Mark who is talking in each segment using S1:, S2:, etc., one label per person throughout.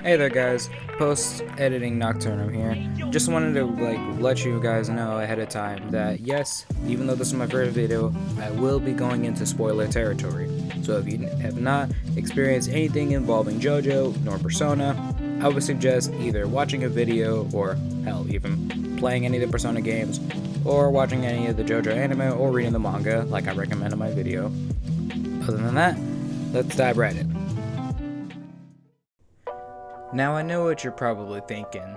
S1: Hey there guys, post-editing Nocturnum here. Just wanted to let you guys know ahead of time that yes, even though this is my first video, I will be going into spoiler territory. So if you have not experienced anything involving Jojo nor Persona, I would suggest either watching a video or hell, even playing any of the Persona games, or watching any of the Jojo anime or reading the manga like I recommend in my video. Other than that, let's dive right in. Now I know what you're probably thinking.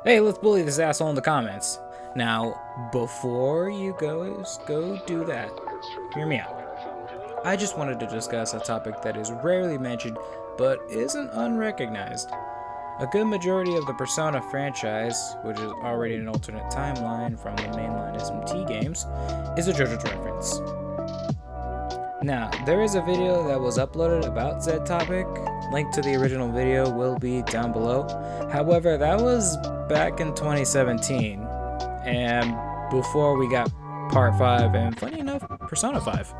S1: Hey, let's bully this asshole in the comments. Now, before you go do that, hear me out. I just wanted to discuss a topic that is rarely mentioned, but isn't unrecognized. A good majority of the Persona franchise, which is already an alternate timeline from the mainline SMT games, is a JoJo reference. Now, there is a video that was uploaded about said topic. Link to the original video will be down below. However, that was back in 2017, and before we got Part 5 and, funny enough, Persona 5.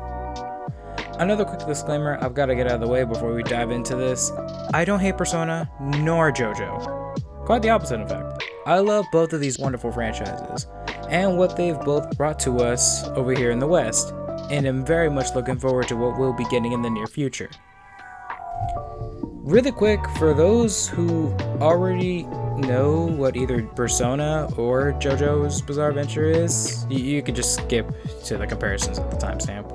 S1: Another quick disclaimer I've got to get out of the way before we dive into this. I don't hate Persona nor JoJo. Quite the opposite, in fact. I love both of these wonderful franchises and what they've both brought to us over here in the West, and I'm very much looking forward to what we'll be getting in the near future. Really quick, for those who already know what either Persona or JoJo's Bizarre Adventure is, you could just skip to the comparisons at the timestamp.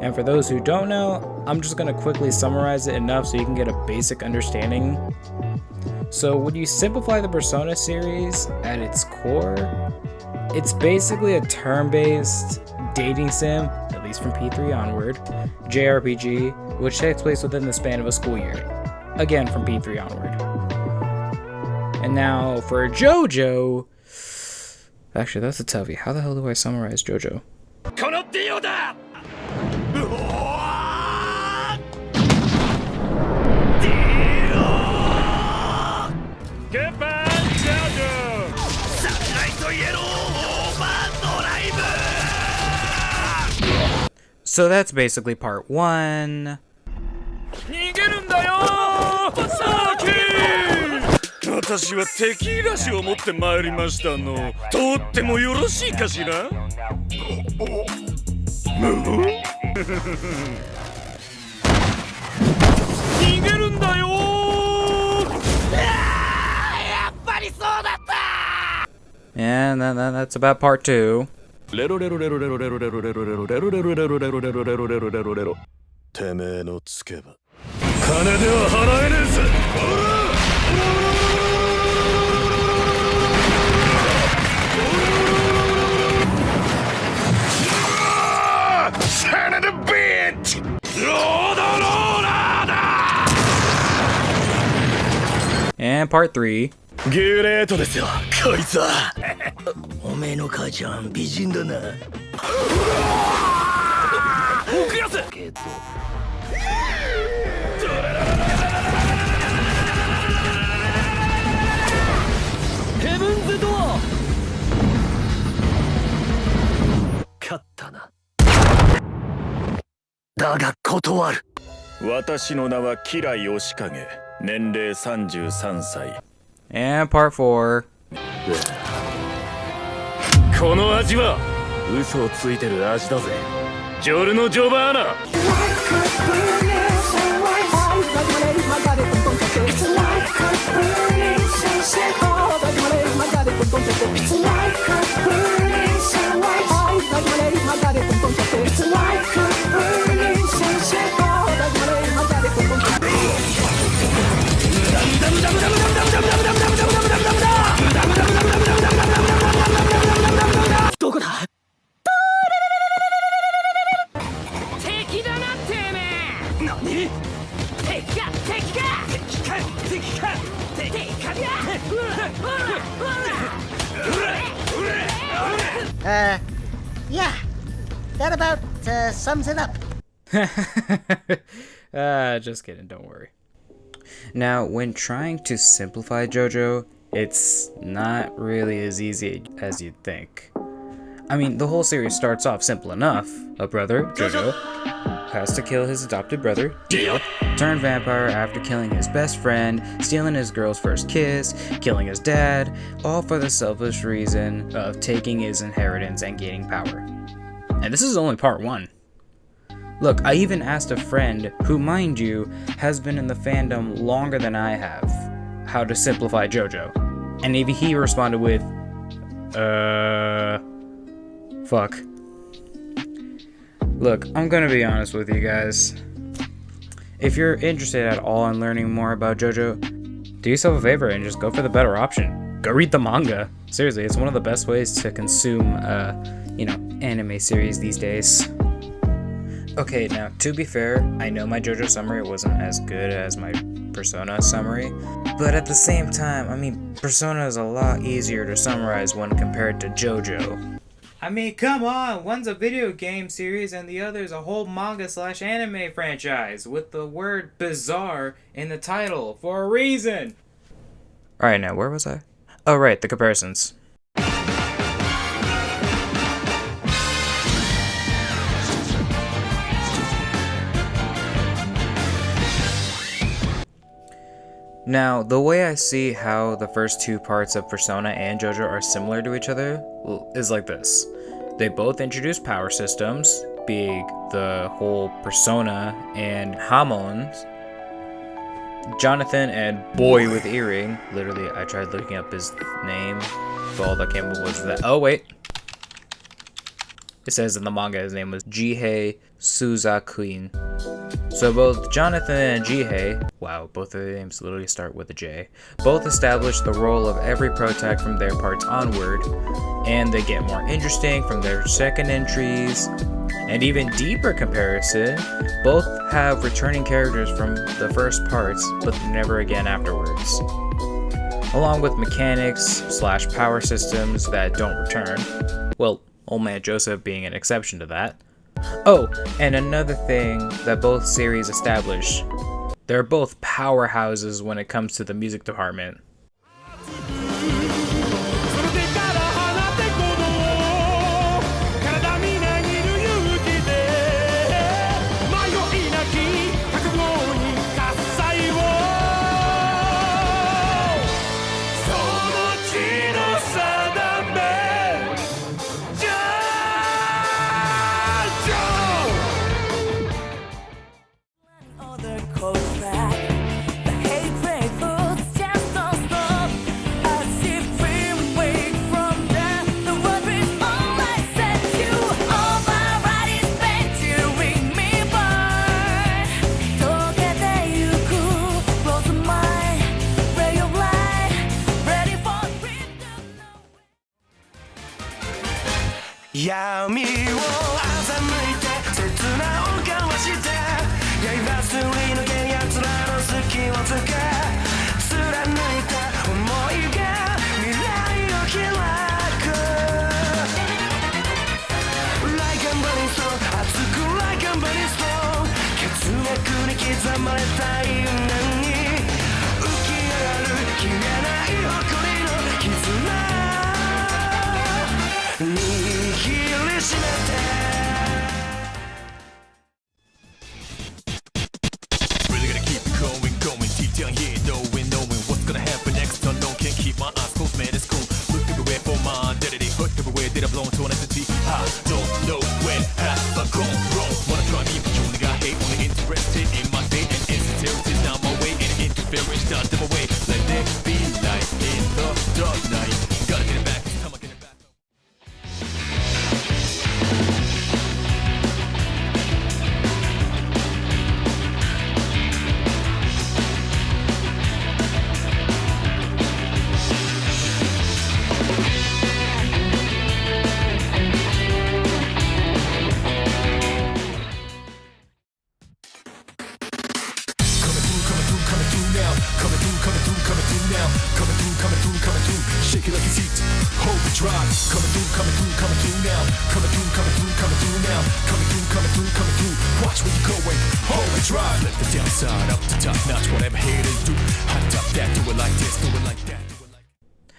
S1: And for those who don't know, I'm just going to quickly summarize it enough so you can get a basic understanding. So when you simplify the Persona series at its core, it's basically a turn-based dating sim, at least from P3 onward, JRPG, which takes place within the span of a school year. Again, from P3 onward. And now for Jojo, actually that's a toughie. How the hell do I summarize Jojo? So that's basically part 1.
S2: 私はテキーラ酒を持って参りましたの。とってもよろしいかしら？逃げるんだよ。やっぱりそうだった。
S1: And that's about part 2.
S2: レロレロレロレロレロレロレロレロレロレロレロレロレロレロレロレロレロレロ。てめえのつけば金では払えねえぜ。Son of a bitch! ロードローラーだ
S1: And part 3.
S2: グレートですよ、こいつは。おめえの母ちゃん美人だな。奥安けど。ヘブンズドア。勝ったな。だが断る。私の名は吉良義景、年齢33歳。
S1: And part 4.
S2: この味は嘘をついてる味だぜ。ジョルノ・ジョバーナ。どこだ？敵だなてめえ。何？敵か敵か敵か敵か敵かだ。
S3: Yeah, that about sums it up.
S1: Just kidding, don't worry. Now, when trying to simplify JoJo, it's not really as easy as you'd think. I mean, the whole series starts off simple enough. A brother, Jojo, has to kill his adopted brother, Dio, turned vampire after killing his best friend, stealing his girl's first kiss, killing his dad, all for the selfish reason of taking his inheritance and gaining power. And this is only part 1. Look, I even asked a friend who, mind you, has been in the fandom longer than I have, how to simplify Jojo. And he responded with, fuck. Look, I'm gonna be honest with you guys. If you're interested at all in learning more about Jojo, do yourself a favor and just go for the better option. Go read the manga. Seriously, it's one of the best ways to consume, anime series these days. Okay, now, to be fair, I know my Jojo summary wasn't as good as my Persona summary, but at the same time, Persona is a lot easier to summarize when compared to Jojo. Come on, one's a video game series and the other's a whole manga/anime franchise with the word bizarre in the title for a reason. Alright, now, where was I? Oh, right, the comparisons. Now, the way I see how the first 2 parts of Persona and Jojo are similar to each other is like this. They both introduce power systems, being the whole Persona and Hamon's. Jonathan and Boy with Earring, literally I tried looking up his name, but all that came up was that, oh wait. It says in the manga his name was Jihei Suzakuin. So both Jonathan and Jihei, wow, both of their names literally start with a J, both establish the role of every protag from their parts onward, and they get more interesting from their second entries. And even deeper comparison, both have returning characters from the first parts, but never again afterwards. Along with mechanics/power systems that don't return. Well, Old Man Joseph being an exception to that. Oh, and another thing that both series establish, they're both powerhouses when it comes to the music department.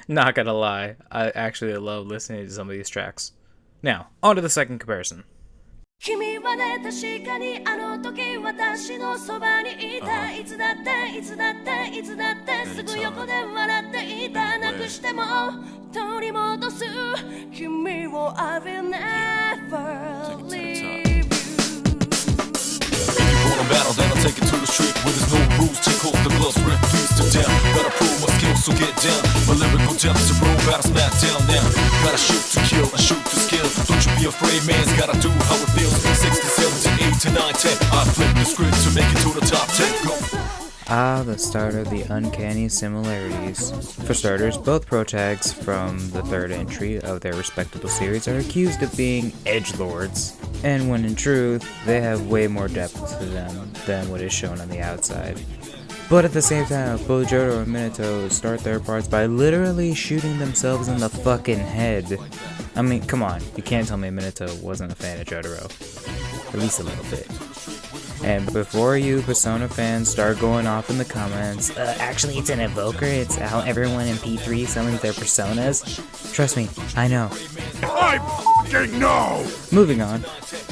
S1: Not gonna lie, I actually love listening to some of these tracks. Now, on to the second comparison.
S2: 君はね確かにあの時私のそばにいたいつだっていつだっていつだってすぐ横で笑っていたなくしても取り戻す君を I will never leave you
S4: Battle, then I'll take it to the street where there's no rules. Take off the gloves, rip things to down. Gotta prove my skills, so get down. My lyrical depths to roll, battle smack down now. Gotta shoot to kill and shoot to skill. Don't you be afraid, man's gotta do how it feels. 6 to 7 to 8 to 9, 10. I flip the script to make it to the top 10. Go.
S1: The start of the uncanny similarities. For starters, both protags from the third entry of their respectable series are accused of being edgelords, and when in truth, they have way more depth to them than what is shown on the outside. But at the same time, both Jojo and Minato start their parts by literally shooting themselves in the fucking head. I mean, come on, you can't tell me Minato wasn't a fan of Jotaro. At least a little bit. And before you Persona fans start going off in the comments, actually it's an evoker, it's how everyone in P3 summons their personas. Trust me, I know.
S4: I f***ing know!
S1: Moving on,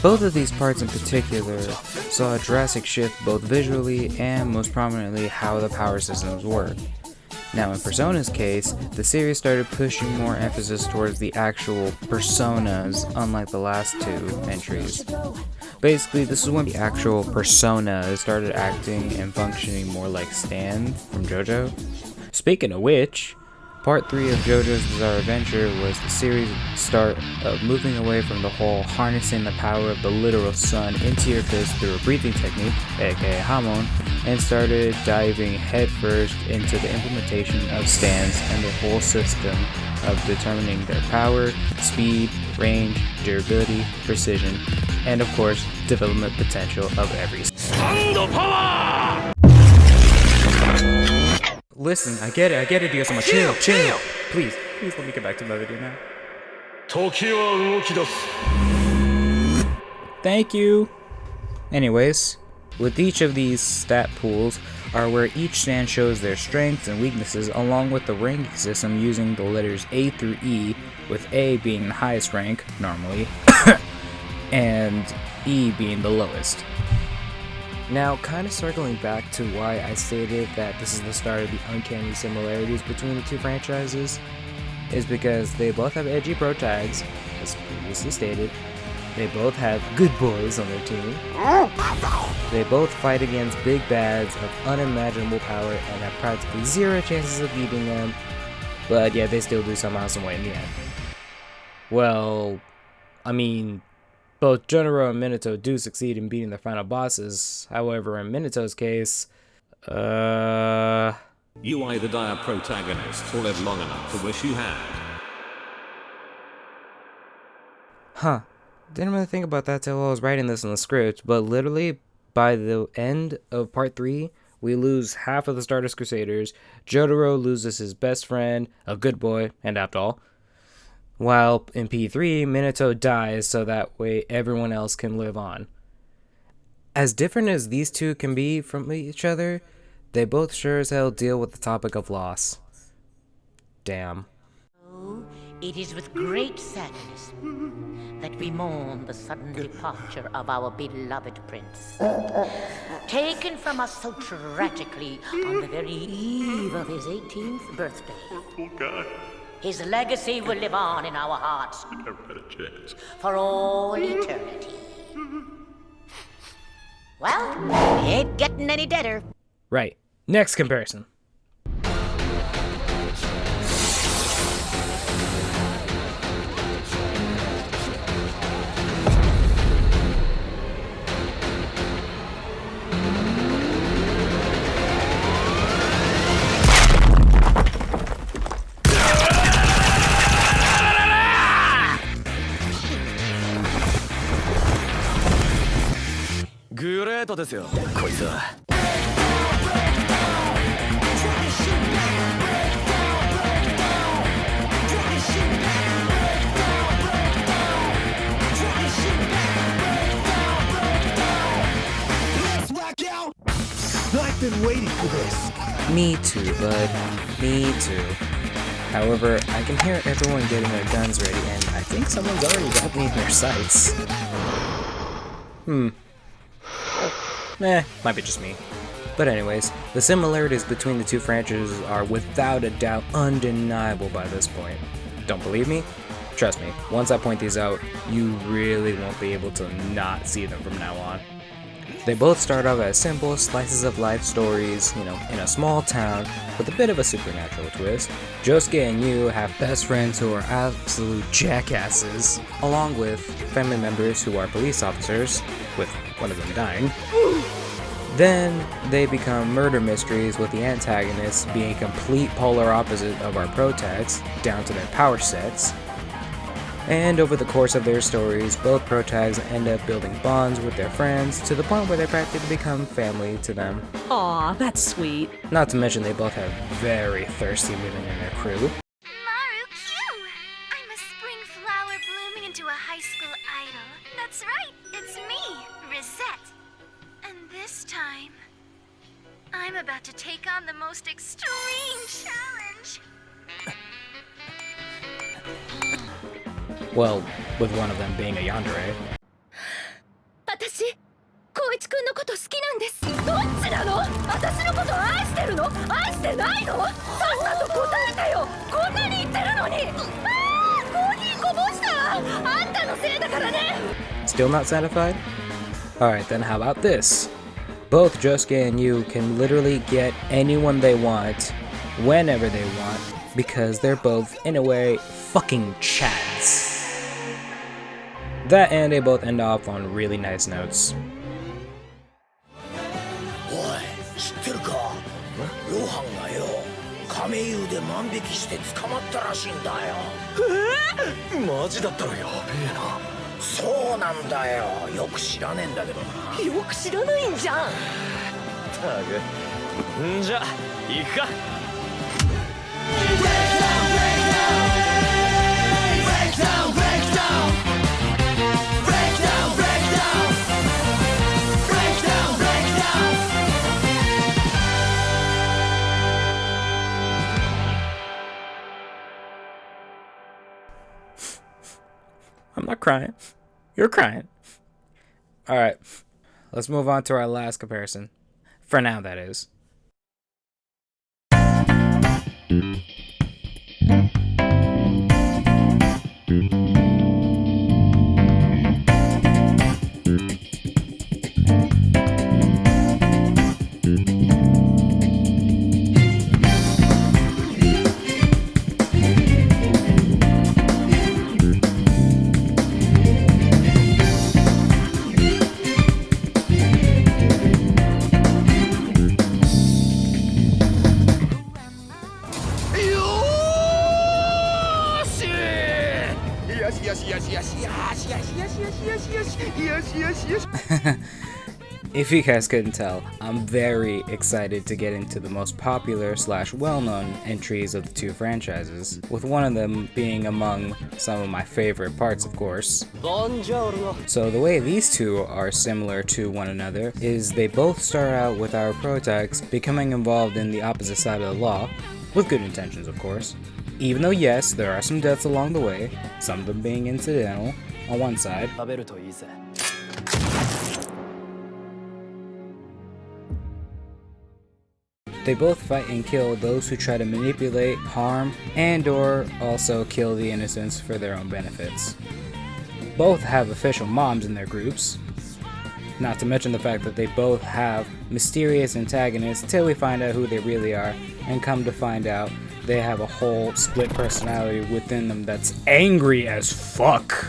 S1: both of these parts in particular saw a drastic shift both visually and most prominently how the power systems work. Now in Persona's case, the series started pushing more emphasis towards the actual personas, unlike the last two entries. Basically, this is when the actual persona started acting and functioning more like Stan from Jojo. Speaking of which, Part 3 of JoJo's Bizarre Adventure was the series' start of moving away from the whole harnessing the power of the literal sun into your fist through a breathing technique, aka Hamon, and started diving headfirst into the implementation of stands and the whole system of determining their power, speed, range, durability, precision, and of course, development potential of every stand power! Listen, I get it, because I'm a chill. Please let me get back to my video now. Thank you. Anyways, with each of these stat pools are where each stand shows their strengths and weaknesses along with the ranking system using the letters A through E, with A being the highest rank, normally, and E being the lowest. Now, kind of circling back to why I stated that this is the start of the uncanny similarities between the two franchises, is because they both have edgy pro tags, as previously stated. They both have good boys on their team. They both fight against big bads of unimaginable power and have practically zero chances of beating them, but yeah, they still do somehow, some way in the end. Well, I mean, both Jotaro and Minato do succeed in beating the final bosses. However, in Minato's case,
S5: You either die a protagonist or live long enough to wish you had.
S1: Huh. Didn't really think about that till I was writing this in the script, but literally, by the end of part 3, we lose half of the Stardust Crusaders, Jotaro loses his best friend, a good boy, and after all, while in P3, Minato dies so that way everyone else can live on. As different as these two can be from each other, they both sure as hell deal with the topic of loss. Damn.
S6: It is with great sadness that we mourn the sudden departure of our beloved prince. Taken from us so tragically on the very eve of his 18th birthday.
S4: Oh God.
S6: His legacy will live on in our hearts
S4: Never had a chance.
S6: for all eternity. Well, we ain't getting any deader.
S1: Right. Next comparison.
S4: I've been waiting for this.
S1: Me too, bud. Me too. However, I can hear everyone getting their guns ready, and I think someone's already got me in their sights. Might be just me. But anyways, the similarities between the two franchises are without a doubt undeniable by this point. Don't believe me? Trust me, once I point these out, you really won't be able to not see them from now on. They both start off as simple slices of life stories, in a small town with a bit of a supernatural twist. Josuke and Yu have best friends who are absolute jackasses, along with family members who are police officers, with one of them dying. Then they become murder mysteries with the antagonists being complete polar opposite of our protags, down to their power sets. And over the course of their stories, both protags end up building bonds with their friends to the point where they practically become family to them.
S7: Aw, that's sweet.
S1: Not to mention they both have very thirsty women in their crew.
S2: Maru Q! I'm a spring flower blooming into a high school idol. That's right, it's me, Rosette. And this time, I'm about to take on the most extreme challenge.
S1: Well, with one of them being a yandere.
S2: 私、光一くんのこと好きなんです。どっちなの？私のこと愛してるの？愛してないの？さっさと答えてよ。こんなに言ってるのに。コーヒーこぼした。あんたのせいだからね。
S1: Still not satisfied? Alright, then how about this? Both Josuke and Yu can literally get anyone they want, whenever they want, because they're both, in a way, fucking chads. That and they both end off on really nice notes.
S8: おい、知ってるか？ロハンがよ、亀湯で万引きして捕まったらしいんだよ。マジだったらやべえな。そうなんだよ。よく知らねえんだけどな。
S7: よく知らないんじゃん。
S8: たく。んじゃ、行くか。
S1: I'm not crying. You're crying. Alright, let's move on to our last comparison. For now, that is. If you guys couldn't tell, I'm very excited to get into the most popular / well-known entries of the two franchises, with one of them being among some of my favorite parts, of course. So the way these two are similar to one another is they both start out with our protags becoming involved in the opposite side of the law, with good intentions, of course. Even though yes, there are some deaths along the way, some of them being incidental on one side. They both fight and kill those who try to manipulate, harm, and/or also kill the innocents for their own benefits. Both have official moms in their groups, not to mention the fact that they both have mysterious antagonists till we find out who they really are, and come to find out they have a whole split personality within them that's angry as fuck.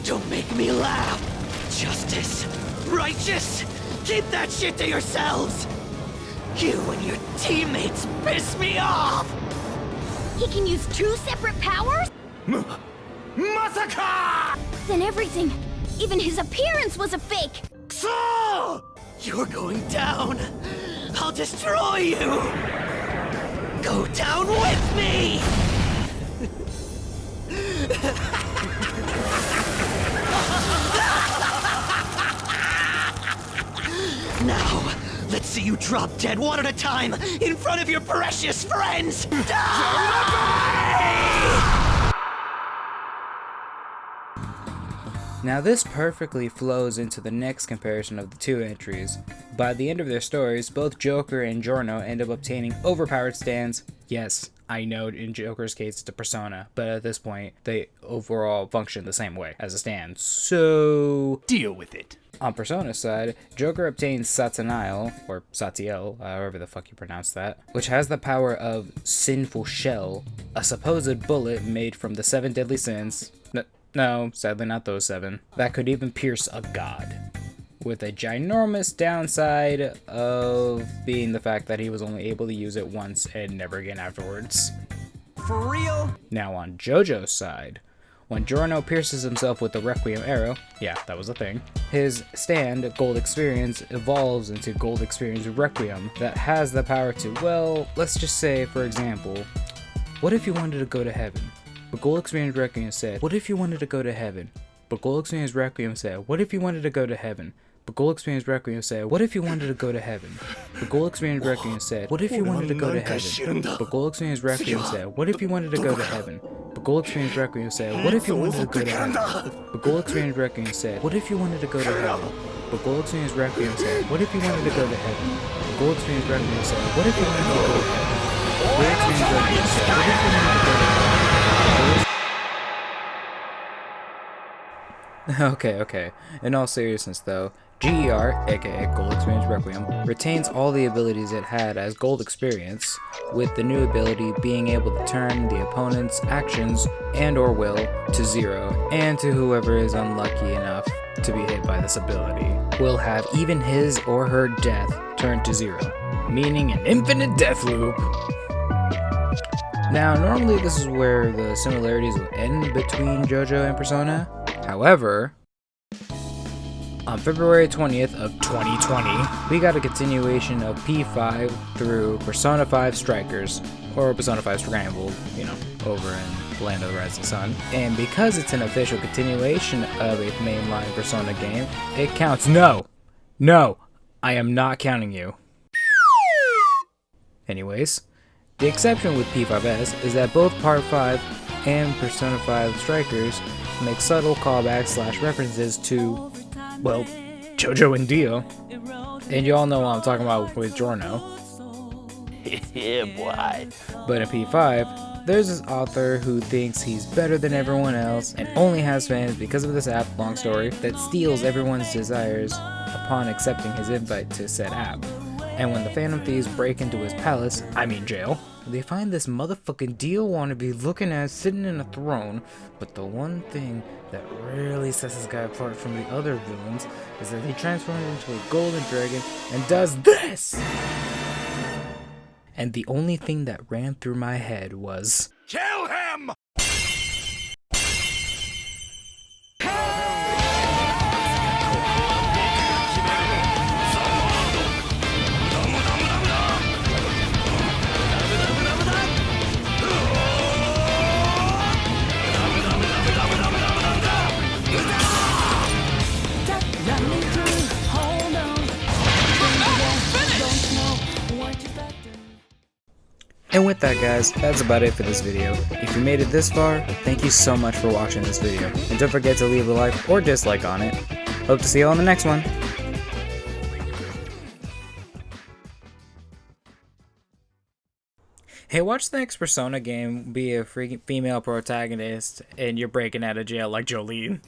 S8: Don't make me laugh! Justice! Righteous! Keep that shit to yourselves! You and your teammates piss me off!
S2: He can use 2 separate powers?
S8: Masaka!
S2: Then everything, even his appearance was a fake!
S8: So! You're going down! I'll destroy you! Go down with me! Now, let's see you drop dead one at a time in front of your precious friends! Die!
S1: Now this perfectly flows into the next comparison of the two entries. By the end of their stories, both Joker and Giorno end up obtaining overpowered stands. Yes, I know in Joker's case it's a persona, but at this point they overall function the same way as a stand. So
S9: deal with it.
S1: On Persona's side, Joker obtains Satanael, or Satiel, however the fuck you pronounce that, which has the power of Sinful Shell, a supposed bullet made from the 7 deadly sins. No, sadly not those 7. That could even pierce a god. With a ginormous downside of being the fact that he was only able to use it once and never again afterwards.
S9: For real?
S1: Now on Jojo's side, when Giorno pierces himself with the Requiem arrow, yeah, that was a thing, his stand, Gold Experience, evolves into Gold Experience Requiem that has the power to, well, let's just say, for example, what if you wanted to go to heaven? But Gold Experience Requiem said, what if you wanted to go to heaven? But Gold Experience Requiem said, what if you wanted to go to heaven? But Gold Experience Requiem said, what if you wanted to go to heaven? But Gold Experience Requiem said, what if you wanted to go to heaven? But Gold Experience Requiem said, what if you wanted to go to heaven? But Gold Experience Requiem said, what if you wanted to go to heaven? But Gold Experience Requiem said, what if you wanted to go to heaven? But Gold Experience Requiem said, what if you wanted to go to heaven? But Gold Experience Requiem said, what if you wanted to go to heaven? Gold Experience Requiem said, what if you wanted to go to heaven? Okay. In all seriousness though, GER, aka Gold Experience Requiem, retains all the abilities it had as Gold Experience, with the new ability being able to turn the opponent's actions and or will to 0, and to whoever is unlucky enough to be hit by this ability, will have even his or her death turned to 0, meaning an infinite death loop. Now, normally this is where the similarities will end between JoJo and Persona. However, on February 20th of 2020, we got a continuation of P5 through Persona 5 Strikers, or Persona 5 Scrambled, over in Land of the Rising Sun. And because it's an official continuation of a mainline Persona game, it counts. No, I am not counting you. Anyways, the exception with P5S is that both Part 5 and Persona 5 Strikers make subtle callbacks / references to, well, Jojo and Dio. And y'all know what I'm talking about with Giorno.
S8: Yeah, boy.
S1: But in P5, there's this author who thinks he's better than everyone else and only has fans because of this app, long story, that steals everyone's desires upon accepting his invite to said app. And when the Phantom Thieves break into his palace, jail, they find this motherfucking Dio wannabe looking at sitting in a throne, but the one thing that really sets this guy apart from the other villains is that he transforms into a golden dragon and does this! And the only thing that ran through my head was,
S9: Kill him!
S1: And with that guys, that's about it for this video. If you made it this far, thank you so much for watching this video. And don't forget to leave a like or dislike on it. Hope to see you on the next one. Hey, watch the next Persona game be a freaking female protagonist and you're breaking out of jail like Jolene.